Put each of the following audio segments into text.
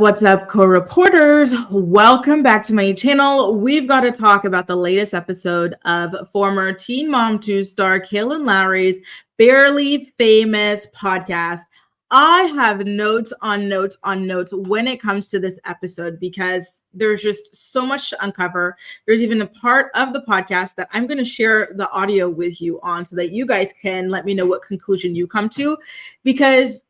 What's up, co-reporters? Welcome back to my channel. We've got to talk about the latest episode of former Teen Mom 2 star Kail and Lowry's Barely Famous podcast. I have notes on notes on notes when it comes to this episode because there's just so much to uncover. There's even a part of the podcast that I'm going to share the audio with you on so that you guys can let me know what conclusion you come to, because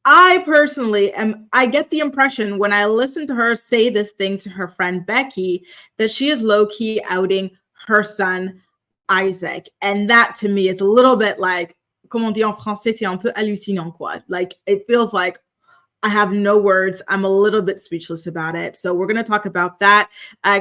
I personally I get the impression when I listen to her say this thing to her friend Becky that she is low-key outing her son, Isaac. And that to me is a little bit like, comme on dit en français, c'est un peu hallucinant, quoi. Like, it feels like I have no words. I'm a little bit speechless about it. So we're going to talk about that.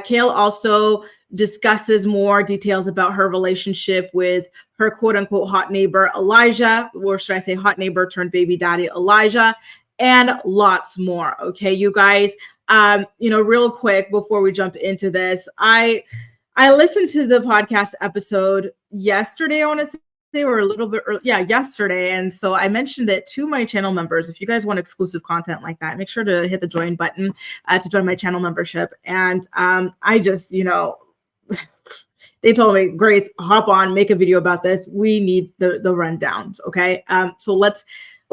Kail also discusses more details about her relationship with her quote unquote hot neighbor, Elijah, or should I say hot neighbor turned baby daddy, Elijah, and lots more. Okay, you guys, real quick before we jump into this, I listened to the podcast episode yesterday, I want to say, or a little bit early, yesterday. And so I mentioned it to my channel members. If you guys want exclusive content like that, make sure to hit the join button to join my channel membership. And I just, they told me, Grace, hop on, make a video about this. We need the rundown. Okay. So let's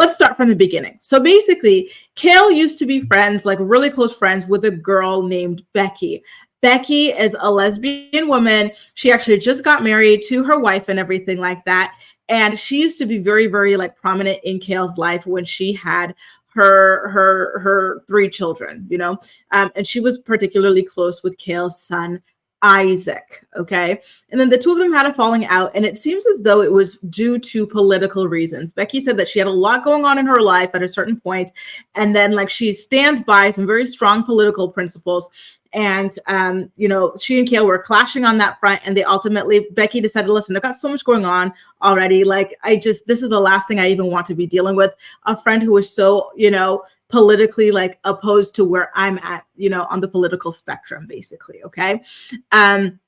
start from the beginning. So basically, Kail used to be friends, like really close friends with a girl named Becky. Becky is a lesbian woman. She actually just got married to her wife and everything like that. And she used to be very, very like prominent in Kail's life when she had her three children, and she was particularly close with Kail's son, Isaac. Okay. And then the two of them had a falling out, and it seems as though it was due to political reasons. Becky said that she had a lot going on in her life at a certain point, and then like she stands by some very strong political principles. And, she and Kail were clashing on that front. And Becky decided, listen, I've got so much going on already. Like, this is the last thing I even want to be dealing with. A friend who is so, politically like opposed to where I'm at, on the political spectrum, basically. Okay. And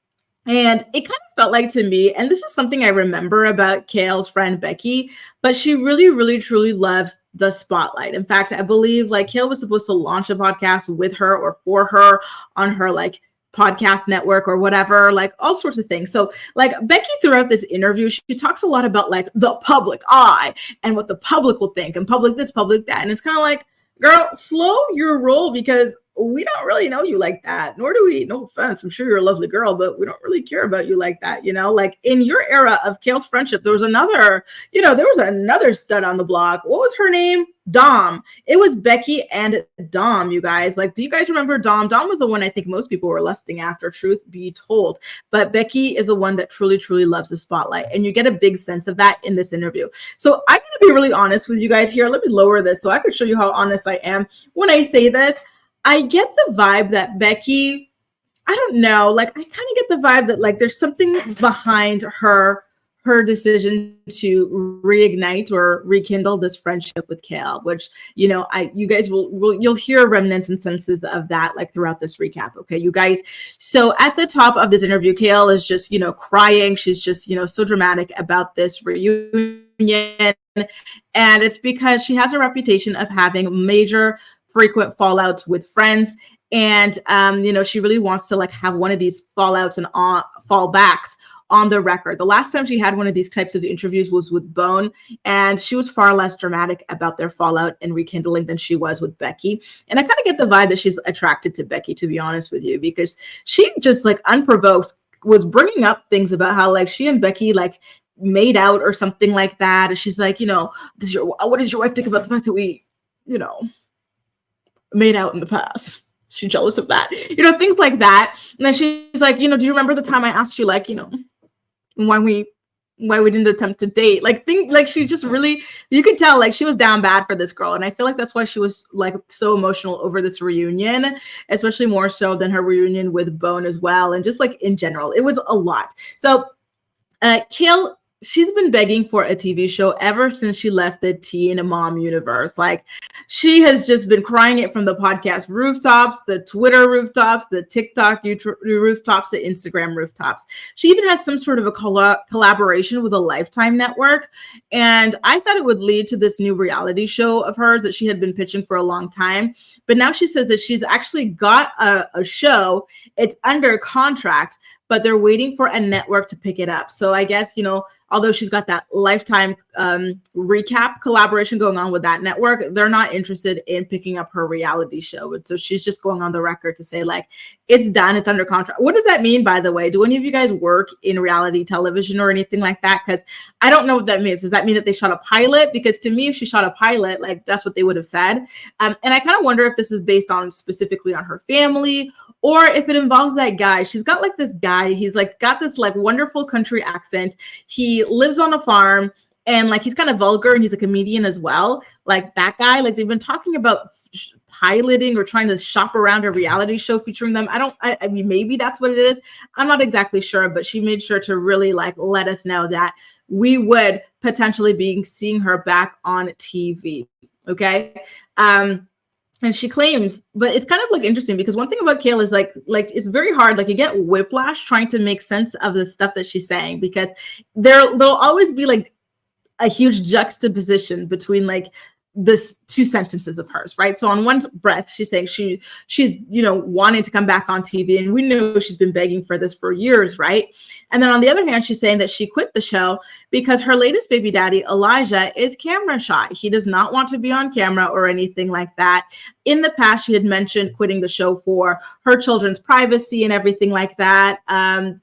it kind of felt like to me, and this is something I remember about Kail's friend Becky, but she really, really, truly loves the spotlight. In fact, I believe like Kail was supposed to launch a podcast with her or for her on her like podcast network or whatever, like all sorts of things. So like Becky throughout this interview, she talks a lot about like the public eye and what the public will think and public this, public that. And it's kind of like, girl, slow your roll, because we don't really know you like that, nor do we, no offense, I'm sure you're a lovely girl, but we don't really care about you like that, like in your era of Kail's friendship, there was another stud on the block. What was her name? Dom. It was Becky and Dom, you guys. Like, do you guys remember Dom? Dom was the one I think most people were lusting after, truth be told. But Becky is the one that truly, truly loves the spotlight. And you get a big sense of that in this interview. So I'm going to be really honest with you guys here. Let me lower this so I could show you how honest I am when I say this. I get the vibe that Becky, I don't know, like I kind of get the vibe that like there's something behind her decision to reignite or rekindle this friendship with Kail, which, you guys you'll hear remnants and senses of that like throughout this recap. Okay, you guys. So at the top of this interview, Kail is just, crying. She's just, so dramatic about this reunion. And it's because she has a reputation of having major frequent fallouts with friends. And, she really wants to like have one of these fallouts and fallbacks on the record. The last time she had one of these types of interviews was with Bone, and she was far less dramatic about their fallout and rekindling than she was with Becky. And I kind of get the vibe that she's attracted to Becky, to be honest with you, because she just like unprovoked was bringing up things about how like she and Becky like made out or something like that. And she's like, what does your wife think about the fact that we, made out in the past? She's jealous of that, things like that. And then she's like, do you remember the time I asked you, like, why we didn't attempt to date? She just really, you could tell like she was down bad for this girl. And I feel like that's why she was like so emotional over this reunion, especially more so than her reunion with Bone as well. And just like in general, it was a lot. So Kail she's been begging for a TV show ever since she left the teen mom universe. Like, she has just been crying it from the podcast rooftops, the Twitter rooftops, the TikTok rooftops, the Instagram rooftops. She even has some sort of a collaboration with a Lifetime network. And I thought it would lead to this new reality show of hers that she had been pitching for a long time. But now she says that she's actually got a show. It's under contract, but they're waiting for a network to pick it up. So I guess, although she's got that Lifetime recap collaboration going on with that network, they're not interested in picking up her reality show. And so she's just going on the record to say, like, it's done, it's under contract. What does that mean, by the way? Do any of you guys work in reality television or anything like that? Because I don't know what that means. Does that mean that they shot a pilot? Because to me, if she shot a pilot, like, that's what they would have said. And I kind of wonder if this is based on specifically on her family, or if it involves that guy. She's got like this guy, he's like got this like wonderful country accent. He lives on a farm, and like he's kind of vulgar, and he's a comedian as well. Like that guy, like they've been talking about piloting or trying to shop around a reality show featuring them. I mean, maybe that's what it is. I'm not exactly sure, but she made sure to really like let us know that we would potentially be seeing her back on TV. Okay. And she claims, but it's kind of like interesting because one thing about Kail is like it's very hard. Like you get whiplash trying to make sense of the stuff that she's saying, because there'll always be like a huge juxtaposition between like this two sentences of hers, right? So on one breath, she's saying she's wanting to come back on TV, and we know she's been begging for this for years, right? And then on the other hand, she's saying that she quit the show because her latest baby daddy, Elijah, is camera shy. He does not want to be on camera or anything like that. In the past, she had mentioned quitting the show for her children's privacy and everything like that. And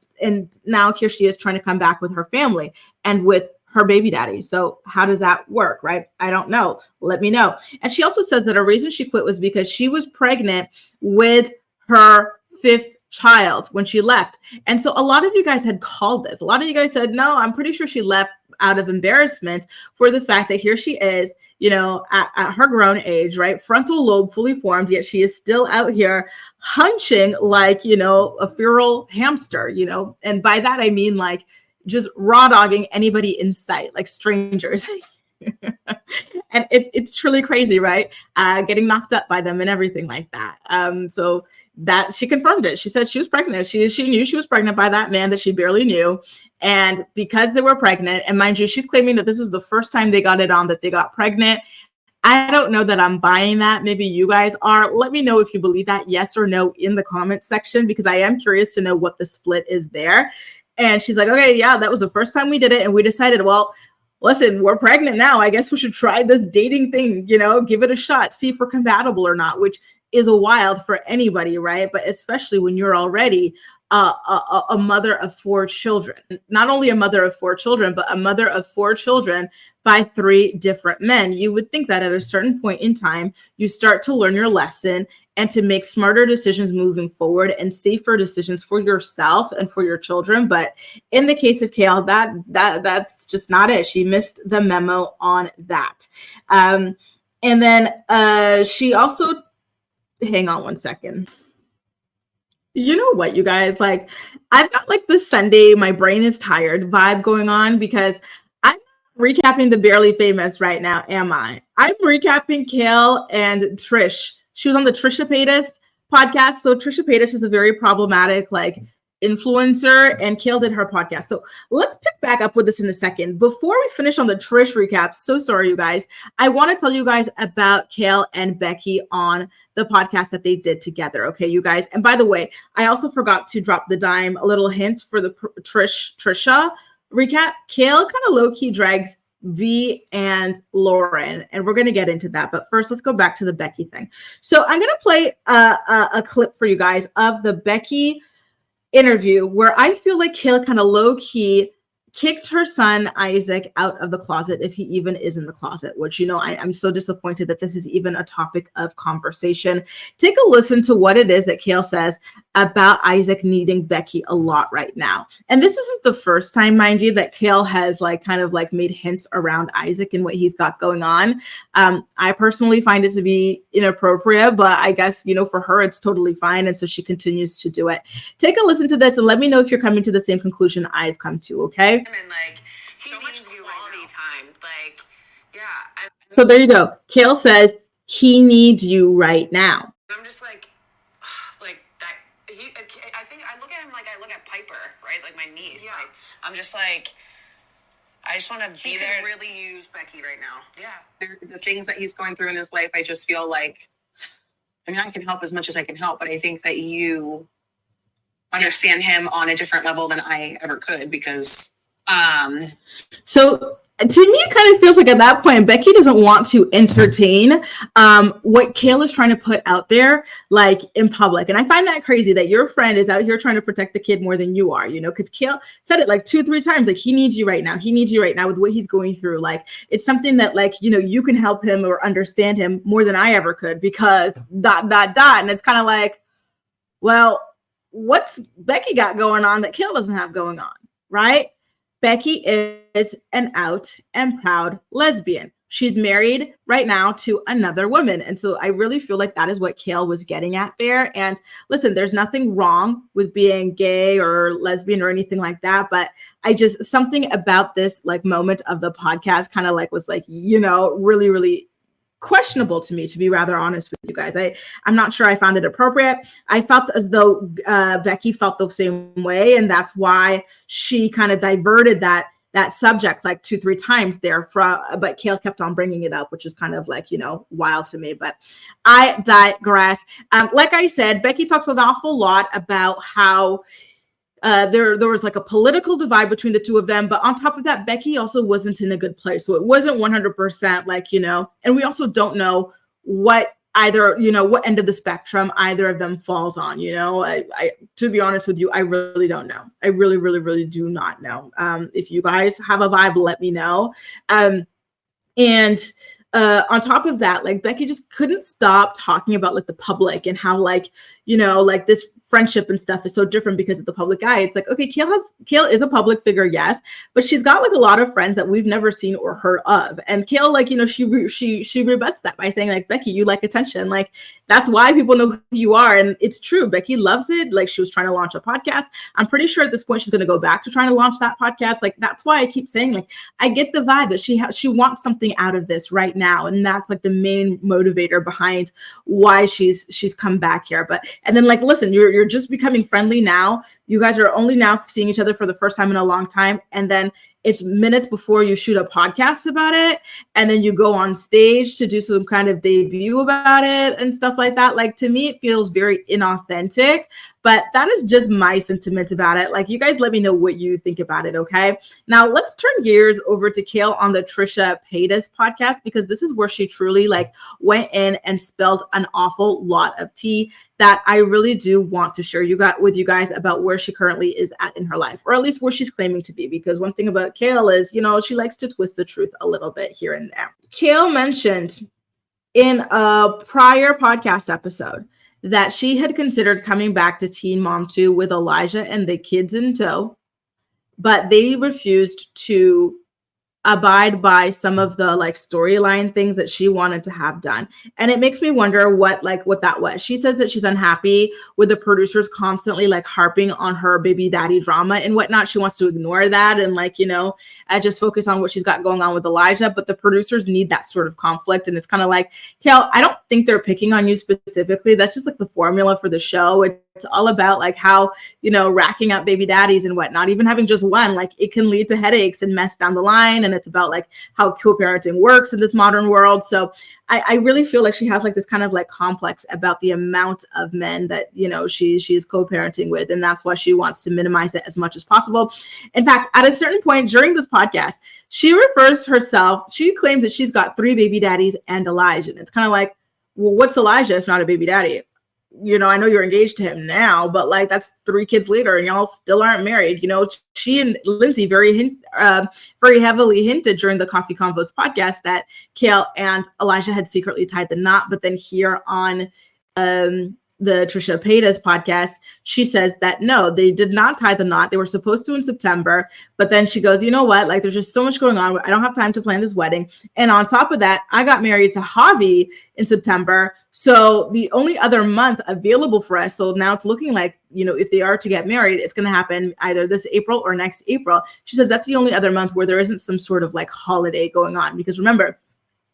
now here she is trying to come back with her family and with her baby daddy. So how does that work, right? I don't know. Let me know. And she also says that a reason she quit was because she was pregnant with her 5th child when she left. And so a lot of you guys had called this. A lot of you guys said, no, I'm pretty sure she left out of embarrassment for the fact that here she is, at her grown age, right? Frontal lobe fully formed, yet she is still out here hunching like, a feral hamster, and by that, I mean like, just raw dogging anybody in sight, like strangers. And it's truly crazy, right? Getting knocked up by them and everything like that. So that she confirmed it. She said she was pregnant. She knew she was pregnant by that man that she barely knew. And because they were pregnant, and mind you, she's claiming that this was the first time they got it on that they got pregnant. I don't know that I'm buying that. Maybe you guys are. Let me know if you believe that, yes or no, in the comments section, because I am curious to know what the split is there. And she's like, okay, yeah, that was the first time we did it. And we decided, well, listen, we're pregnant now. I guess we should try this dating thing, give it a shot, see if we're compatible or not, which is a wild for anybody, right? But especially when you're already a mother of 4 children, not only a mother of 4 children, but a mother of 4 children by 3 different men. You would think that at a certain point in time, you start to learn your lesson and to make smarter decisions moving forward and safer decisions for yourself and for your children. But in the case of Kail, that's just not it. She missed the memo on that. And then she also, hang on one second. You know what, you guys, like I've got like the Sunday, my brain is tired vibe going on, because I'm recapping the Barely Famous right now, am I? I'm recapping Kail and Trish. She was on the Trisha Paytas podcast. So Trisha Paytas is a very problematic like influencer, and Kail did her podcast. So let's pick back up with this in a second. Before we finish on the Trish recap, so sorry, you guys, I want to tell you guys about Kail and Becky on the podcast that they did together. Okay, you guys. And by the way, I also forgot to drop the dime, a little hint for the Trisha recap. Kail kind of low-key drags V and Lauren, and we're going to get into that. But first, let's go back to the Becky thing. So I'm going to play a clip for you guys of the Becky interview where I feel like Kail kind of low-key kicked her son Isaac out of the closet, if he even is in the closet, which, I'm so disappointed that this is even a topic of conversation. Take a listen to what it is that Kail says about Isaac needing Becky a lot right now. And this isn't the first time, mind you, that Kail has kind of made hints around Isaac and what he's got going on. I personally find it to be inappropriate, but I guess, for her, it's totally fine. And so she continues to do it. Take a listen to this and let me know if you're coming to the same conclusion I've come to, okay? And so much quality time. Like, yeah. So there you go. Kail says he needs you right now. I'm just like that. I think I look at him like I look at Piper, right? Like my niece. Yeah. Like, I'm just like, I just want to be there. He could really use Becky right now. Yeah. The things that he's going through in his life, I just feel like, I mean, I can help as much as I can help, but I think that you understand him on a different level than I ever could, because so to me it kind of feels like at that point Becky doesn't want to entertain what Kail is trying to put out there, like in public. And I find that crazy that your friend is out here trying to protect the kid more than you are, you know, because Kail said it like 2-3 times, like he needs you right now, with what he's going through. Like it's something that, like, you know, you can help him or understand him more than I ever could, because ... And it's kind of like, well, what's Becky got going on that Kail doesn't have going on, right? Becky is an out and proud lesbian. She's married right now to another woman. And so I really feel like that is what Kail was getting at there. And listen, there's nothing wrong with being gay or lesbian or anything like that. But I just, something about this like moment of the podcast kind of like was like, you know, really, really questionable to me, to be rather honest with you guys. I'm not sure I found it appropriate. I felt as though Becky felt the same way, and that's why she kind of diverted that subject like 2-3 times there but Kail kept on bringing it up, which is kind of like, you know, wild to me. But I digress. Like I said, Becky talks an awful lot about how there was like a political divide between the two of them. But on top of that, Becky also wasn't in a good place. So it wasn't 100% like, you know, and we also don't know what either, you know, what end of the spectrum either of them falls on, you know. I to be honest with you, I really don't know. I really, really, really do not know. If you guys have a vibe, let me know. And on top of that, like Becky just couldn't stop talking about like the public and how, like, you know, like this friendship and stuff is so different because of the public eye. It's like, okay, Kail is a public figure, yes, but she's got like a lot of friends that we've never seen or heard of. And Kail, like, you know, she rebuts that by saying like, Becky, you like attention. Like that's why people know who you are. And it's true. Becky loves it. Like she was trying to launch a podcast. I'm pretty sure at this point she's going to go back to trying to launch that podcast. Like that's why I keep saying, like, I get the vibe that she wants something out of this right now. And that's like the main motivator behind why she's come back here. And then like, listen, you're just becoming friendly now. You guys are only now seeing each other for the first time in a long time. And then it's minutes before you shoot a podcast about it. And then you go on stage to do some kind of debut about it and stuff like that. Like to me, it feels very inauthentic, but that is just my sentiment about it. Like you guys let me know what you think about it. Okay. Now let's turn gears over to Kail on the Trisha Paytas podcast, because this is where she truly like went in and spilled an awful lot of tea that I really do want to share with you guys about where she currently is at in her life, or at least where she's claiming to be. Because one thing about Kail is, you know, she likes to twist the truth a little bit here and there. Kail mentioned in a prior podcast episode that she had considered coming back to Teen Mom 2 with Elijah and the kids in tow, but they refused to abide by some of the like storyline things that she wanted to have done. And it makes me wonder what that was. She says that she's unhappy with the producers constantly like harping on her baby daddy drama and whatnot. She wants to ignore that and like, you know, just focus on what she's got going on with Elijah. But the producers need that sort of conflict. And it's kind of like, Kail, I don't think they're picking on you specifically. That's just like the formula for the show. It's all about like how, you know, racking up baby daddies and whatnot, even having just one, like it can lead to headaches and mess down the line. And it's about like how co-parenting works in this modern world. So I really feel like she has like this kind of like complex about the amount of men that, you know, she is co-parenting with. And that's why she wants to minimize it as much as possible. In fact, at a certain point during this podcast, she refers to herself, she claims that she's got 3 baby daddies and Elijah. And it's kind of like, well, what's Elijah if not a baby daddy? You know, I know you're engaged to him now, but like that's 3 kids later and y'all still aren't married. You know, she and Lindsay very heavily hinted during the Coffee Convos podcast that Kail and Elijah had secretly tied the knot. But then here on the Trisha Paytas podcast, she says that no, they did not tie the knot. They were supposed to in September, but then she goes, you know what? Like, there's just so much going on. I don't have time to plan this wedding. And on top of that, I got married to Javi in September. So the only other month available for us. So now it's looking like, you know, if they are to get married, it's going to happen either this April or next April. She says that's the only other month where there isn't some sort of like holiday going on, because remember,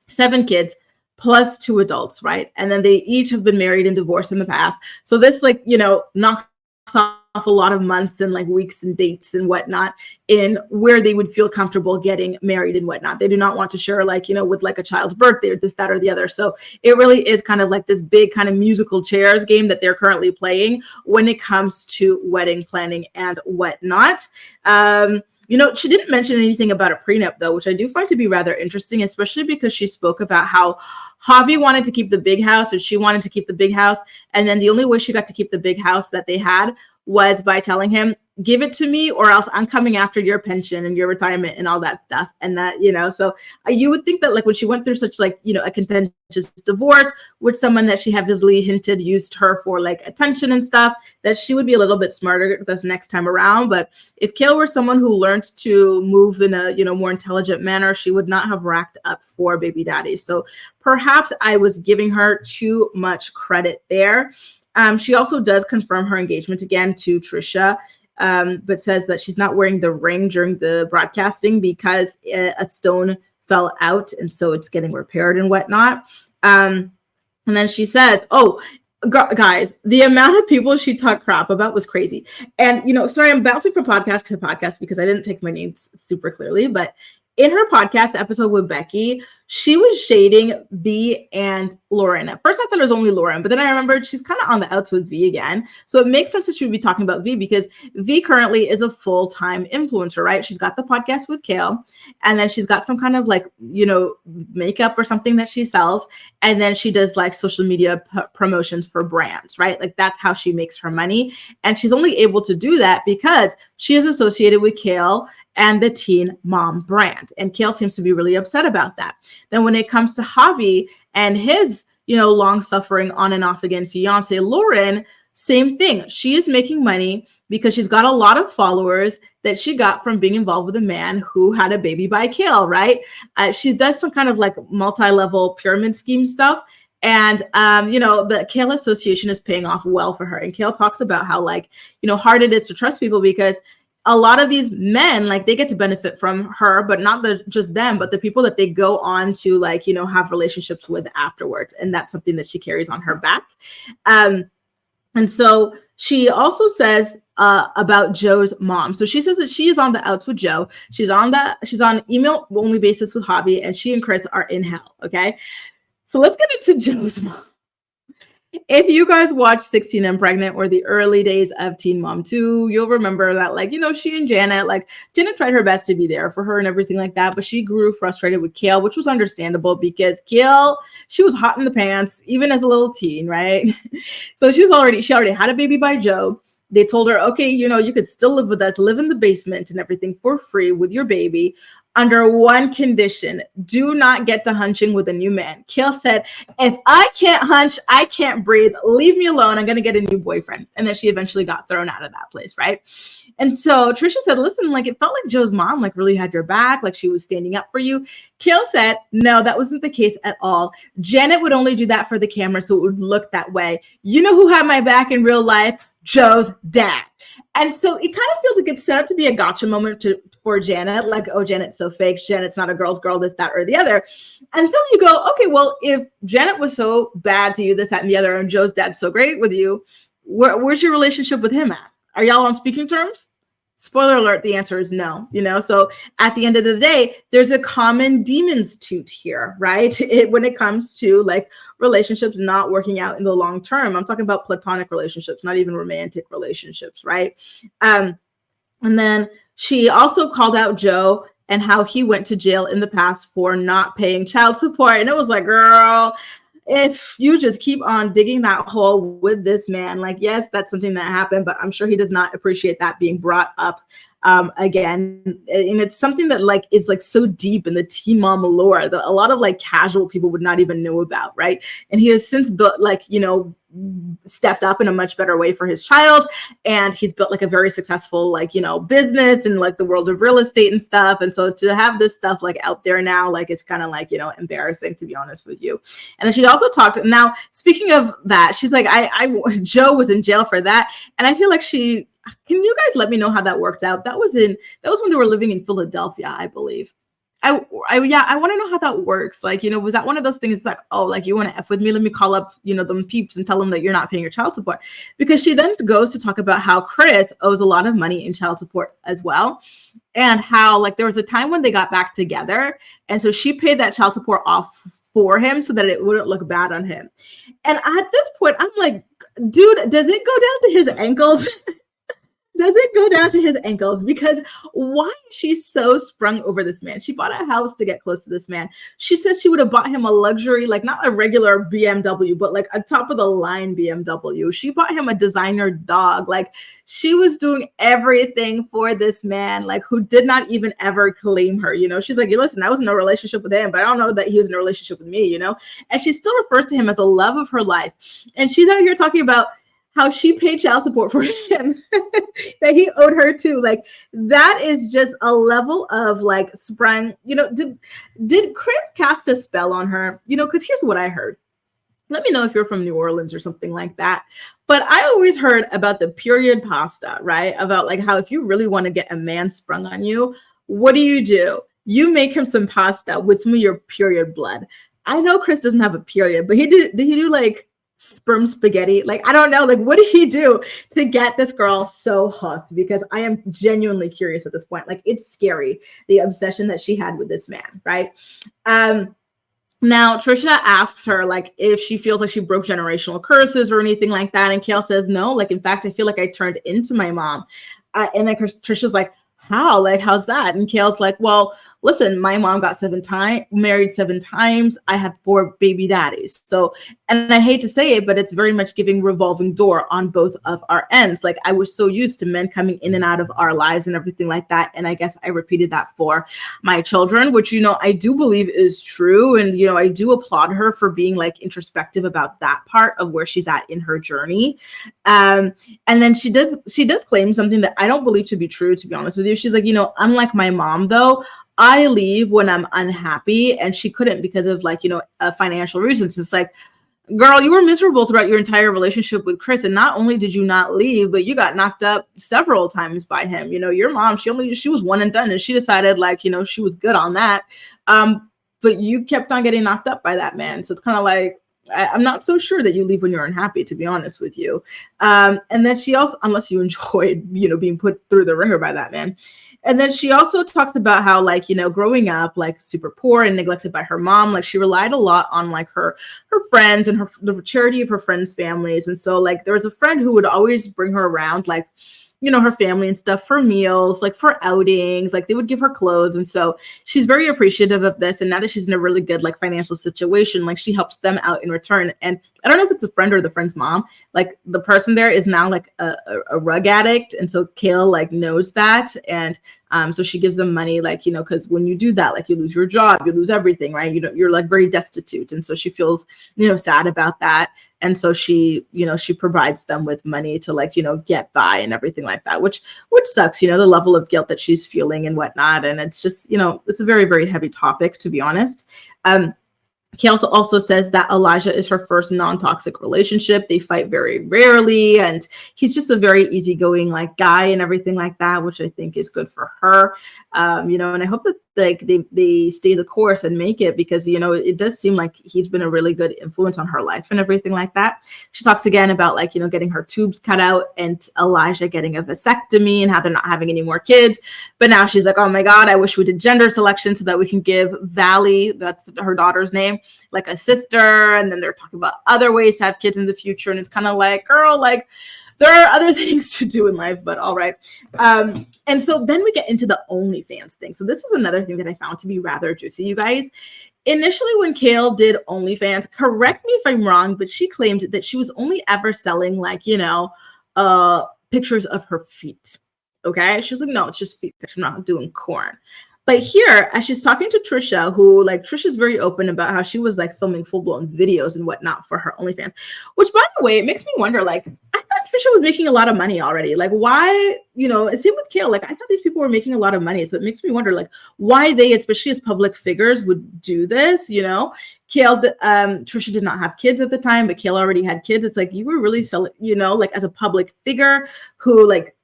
7 kids plus 2 adults, right? And then they each have been married and divorced in the past. So this, like, you know, knocks off a lot of months and like weeks and dates and whatnot in where they would feel comfortable getting married and whatnot. They do not want to share, like, you know, with like a child's birthday or this, that, or the other. So it really is kind of like this big kind of musical chairs game that they're currently playing when it comes to wedding planning and whatnot. You know, she didn't mention anything about a prenup, though, which I do find to be rather interesting, especially because she spoke about how Javi wanted to keep the big house, or she wanted to keep the big house. And then the only way she got to keep the big house that they had was by telling him, give it to me or else I'm coming after your pension and your retirement and all that stuff. And that, you know, so you would think that like when she went through such like, you know, a contentious divorce with someone that she heavily hinted used her for like attention and stuff, that she would be a little bit smarter this next time around. But if Kail were someone who learned to move in a, you know, more intelligent manner, she would not have racked up 4 baby daddies. So perhaps I was giving her too much credit there. She also does confirm her engagement again to Trisha, but says that she's not wearing the ring during the broadcasting because a stone fell out, and so it's getting repaired and whatnot. And then she says, oh, guys, the amount of people she talked crap about was crazy. And, you know, sorry, I'm bouncing from podcast to podcast because I didn't take my names super clearly, but in her podcast episode with Becky, she was shading V and Lauren. At first, I thought it was only Lauren, but then I remembered she's kind of on the outs with V again. So it makes sense that she would be talking about V because V currently is a full-time influencer, right? She's got the podcast with Kail, and then she's got some kind of like, you know, makeup or something that she sells. And then she does like social media promotions for brands, right? Like that's how she makes her money. And she's only able to do that because she is associated with Kail and the Teen Mom brand. And Kail seems to be really upset about that. Then when it comes to Javi and his, you know, long-suffering on and off again fiance, Lauren, same thing. She is making money because she's got a lot of followers that she got from being involved with a man who had a baby by Kail, right? She does some kind of like multi-level pyramid scheme stuff. And, you know, the Kail Association is paying off well for her. And Kail talks about how, like, you know, hard it is to trust people because a lot of these men, like, they get to benefit from her, but not just them, but the people that they go on to, like, you know, have relationships with afterwards. And that's something that she carries on her back. And so she also says about Joe's mom. So she says that she is on the outs with Joe. She's on email only basis with Javi, and she and Chris are in hell. Okay. So let's get into Joe's mom. If you guys watch 16 and Pregnant or the early days of Teen Mom 2, you'll remember that, like, you know, she and Janet tried her best to be there for her and everything like that, but she grew frustrated with Kail, which was understandable because Kail, she was hot in the pants, even as a little teen, right? So she already had a baby by Joe. They told her, okay, you know, you could still live with us, live in the basement and everything for free with your baby, under one condition: do not get to hunching with a new man. Kail said, if I can't hunch, I can't breathe. Leave me alone. I'm going to get a new boyfriend. And then she eventually got thrown out of that place, right? And so Trisha said, listen, like, it felt like Joe's mom, like, really had your back. Like, she was standing up for you. Kail said, no, that wasn't the case at all. Janet would only do that for the camera, so it would look that way. You know who had my back in real life? Joe's dad. And so it kind of feels like it's set up to be a gotcha moment for Janet, like, oh, Janet's so fake. Janet's not a girl's girl, this, that, or the other. Until you go, okay, well, if Janet was so bad to you, this, that, and the other, and Joe's dad's so great with you, where's your relationship with him at? Are y'all on speaking terms? Spoiler alert, the answer is no, you know? So at the end of the day, there's a common demon's toot here, right? When it comes to, like, relationships not working out in the long term. I'm talking about platonic relationships, not even romantic relationships, right? And then she also called out Joe and how he went to jail in the past for not paying child support. And it was like, girl, if you just keep on digging that hole with this man, like, yes, that's something that happened, but I'm sure he does not appreciate that being brought up again. And it's something that, like, is, like, so deep in the teen mom lore that a lot of, like, casual people would not even know about, right? And he has since built, like, you know, stepped up in a much better way for his child. And he's built like a very successful, like, business in like the world of real estate and stuff. And so to have this stuff like out there now, like it's kind of like, embarrassing, to be honest with you. And then she also talked, now speaking of that, she's like, Joe was in jail for that. And I feel like can you guys let me know how that worked out? That was when they were living in Philadelphia, I believe. I want to know how that works. Like, was that one of those things like, oh, like you want to F with me? Let me call up, them peeps and tell them that you're not paying your child support. Because she then goes to talk about how Chris owes a lot of money in child support as well. And how like there was a time when they got back together. And so she paid that child support off for him so that it wouldn't look bad on him. And at this point, I'm like, dude, does it go down to his ankles? Does it go down to his ankles? Because why is she so sprung over this man? She bought a house to get close to this man. She says she would have bought him a luxury, like not a regular BMW, but like a top of the line BMW. She bought him a designer dog. Like she was doing everything for this man, like who did not even ever claim her. She's like, listen, I was in a relationship with him, but I don't know that he was in a relationship with me, And she still refers to him as the love of her life. And she's out here talking about how she paid child support for him that he owed her too. Like that is just a level of like sprung, did Chris cast a spell on her? Because here's what I heard. Let me know if you're from New Orleans or something like that. But I always heard about the period pasta, right? About like how if you really want to get a man sprung on you, what do? You make him some pasta with some of your period blood. I know Chris doesn't have a period, but did he do like sperm spaghetti? Like, I don't know. Like, what did he do to get this girl so hooked? Because I am genuinely curious at this point. Like, it's scary, the obsession that she had with this man, right? Now, Trisha asks her, like, if she feels like she broke generational curses or anything like that. And Kail says, no. Like, in fact, I feel like I turned into my mom. And then Trisha's like, how? Like, how's that? And Kail's like, well, listen, my mom got married 7 times. I have 4 baby daddies. So, and I hate to say it, but it's very much giving revolving door on both of our ends. Like I was so used to men coming in and out of our lives and everything like that. And I guess I repeated that for my children, which, I do believe is true. And, I do applaud her for being like introspective about that part of where she's at in her journey. And then she does claim something that I don't believe to be true, to be honest with you. She's like, unlike my mom, though, I leave when I'm unhappy, and she couldn't because of like, financial reasons. It's like, girl, you were miserable throughout your entire relationship with Chris. And not only did you not leave, but you got knocked up several times by him. Your mom, she was one and done, and she decided like, she was good on that. But you kept on getting knocked up by that man. So it's kind of like, I'm not so sure that you leave when you're unhappy, to be honest with you. And then she also, unless you enjoyed, being put through the ringer by that man. And then she also talks about how, like, growing up, like, super poor and neglected by her mom, like, she relied a lot on, like, her friends and the charity of her friends' families. And so, like, there was a friend who would always bring her around, like, her family and stuff for meals, like for outings, like they would give her clothes. And so she's very appreciative of this. And now that she's in a really good, like, financial situation, like she helps them out in return. And I don't know if it's a friend or the friend's mom, like the person there is now like a rug addict. And so Kail like knows that. And so she gives them money, like, because when you do that, like you lose your job, you lose everything, right? You're like very destitute. And so she feels, sad about that. And so she provides them with money to like, get by and everything like that, which sucks, the level of guilt that she's feeling and whatnot. And it's just, it's a very, very heavy topic, to be honest. Kail also says that Elijah is her first non-toxic relationship. They fight very rarely, and he's just a very easygoing like guy and everything like that, which I think is good for her. And I hope that like they stay the course and make it, because it does seem like he's been a really good influence on her life and everything like that. She talks again about like getting her tubes cut out and Elijah getting a vasectomy and how they're not having any more kids. But now she's like, oh my God, I wish we did gender selection so that we can give Valley, that's her daughter's name, like a sister. And then they're talking about other ways to have kids in the future. And it's kind of like, girl, like there are other things to do in life, but all right. And so then we get into the OnlyFans thing. So this is another thing that I found to be rather juicy, you guys. Initially, when Kail did OnlyFans, correct me if I'm wrong, but she claimed that she was only ever selling like, pictures of her feet. Okay. She was like, no, it's just feet pictures. I'm not doing corn. But here, as she's talking to Trisha, who like Trisha's very open about how she was like filming full-blown videos and whatnot for her OnlyFans, which by the way, it makes me wonder, like, I thought Trisha was making a lot of money already. Like, why, you know, same with Kail, like I thought these people were making a lot of money. So it makes me wonder, like, why they, especially as public figures, would do this, you know? Kail, Trisha did not have kids at the time, but Kail already had kids. It's like, you were really selling, you know, like as a public figure who like,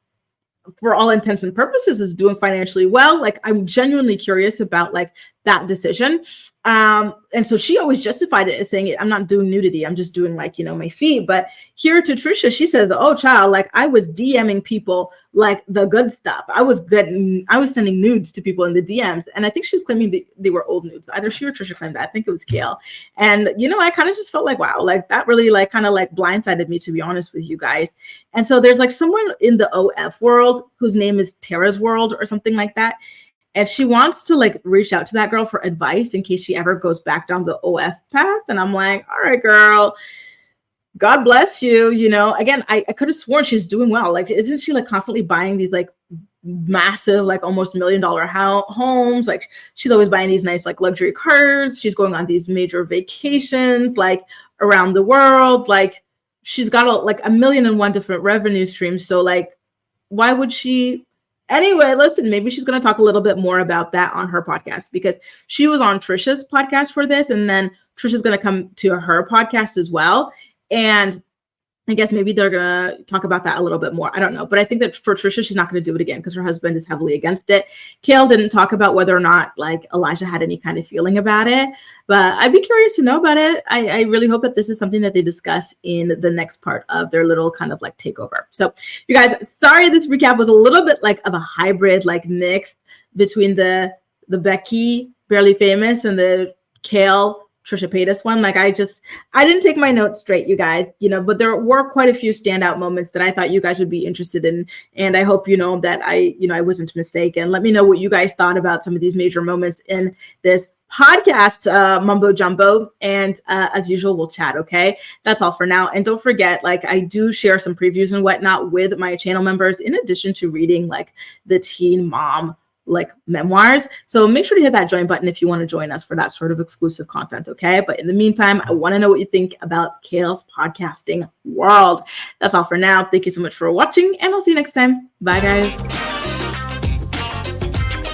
for all intents and purposes is doing financially well. Like, I'm genuinely curious about like that decision. And so she always justified it as saying, I'm not doing nudity. I'm just doing like, you know, my feet. But here to Trisha, she says, oh child, like I was DMing people like the good stuff. I was sending nudes to people in the DMs. And I think she was claiming they were old nudes. Either she or Trisha claimed that. I think it was Kail. And, you know, I kind of just felt like, wow, like that really like kind of like blindsided me, to be honest with you guys. And so there's like someone in the OF world whose name is Tara's World or something like that. And she wants to like reach out to that girl for advice in case she ever goes back down the OF path. And I'm like, all right, girl, God bless you. You know, again, I could have sworn she's doing well. Like, isn't she like constantly buying these like massive, like almost $1 million homes? Like she's always buying these nice like luxury cars. She's going on these major vacations, like around the world. Like she's got like 1,000,001 different revenue streams. So like, why would she? Anyway, listen, maybe she's going to talk a little bit more about that on her podcast, because she was on Trisha's podcast for this. And then Trisha's going to come to her podcast as well. And I guess maybe they're going to talk about that a little bit more. I don't know. But I think that for Trisha, she's not going to do it again because her husband is heavily against it. Kail didn't talk about whether or not like Elijah had any kind of feeling about it. But I'd be curious to know about it. I really hope that this is something that they discuss in the next part of their little kind of like takeover. So you guys, sorry, this recap was a little bit like of a hybrid, like mix between the Becky, Barely Famous, and the Kail, Trisha Paytas one. Like I didn't take my notes straight, you guys, you know, but there were quite a few standout moments that I thought you guys would be interested in. And I hope, you know, that I wasn't mistaken. Let me know what you guys thought about some of these major moments in this podcast mumbo jumbo. And as usual, we'll chat. Okay. That's all for now. And don't forget, like I do share some previews and whatnot with my channel members, in addition to reading like the teen mom like memoirs. So make sure to hit that join button if you want to join us for that sort of exclusive content. Okay. But in the meantime, I want to know what you think about Kail's podcasting world. That's all for now. Thank you so much for watching, and I'll see you next time. Bye guys.